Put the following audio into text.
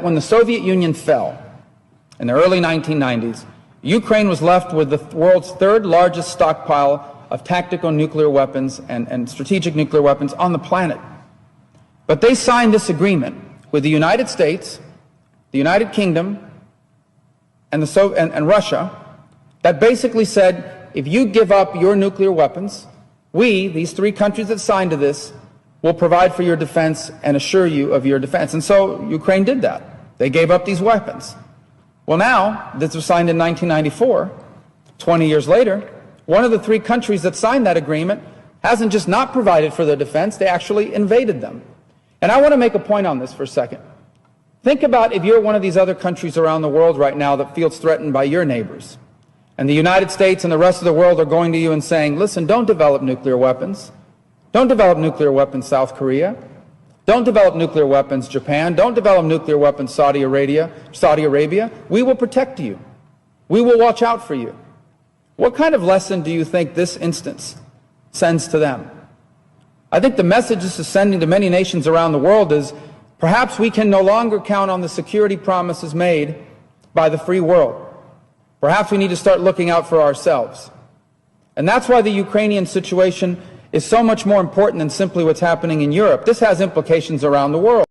When the Soviet Union fell in the early 1990s, Ukraine was left with the world's third largest stockpile of tactical nuclear weapons and strategic nuclear weapons on the planet. But they signed this agreement with the United States, the United Kingdom, and Russia that basically said, if you give up your nuclear weapons, we, these three countries that signed to this, will provide for your defense and assure you of your defense. And so Ukraine did that. They gave up these weapons. Well, now, this was signed in 1994, 20 years later, one of the three countries that signed that agreement hasn't just not provided for their defense, they actually invaded them. And I want to make a point on this for a second. Think about if you're one of these other countries around the world right now that feels threatened by your neighbors. And the United States and the rest of the world are going to you and saying, listen, don't develop nuclear weapons. Don't develop nuclear weapons, South Korea. Don't develop nuclear weapons, Japan. Don't develop nuclear weapons, Saudi Arabia. We will protect you. We will watch out for you. What kind of lesson do you think this instance sends to them? I think the message this is sending to many nations around the world is perhaps we can no longer count on the security promises made by the free world. Perhaps we need to start looking out for ourselves. And that's why the Ukrainian situation is so much more important than simply what's happening in Europe. This has implications around the world.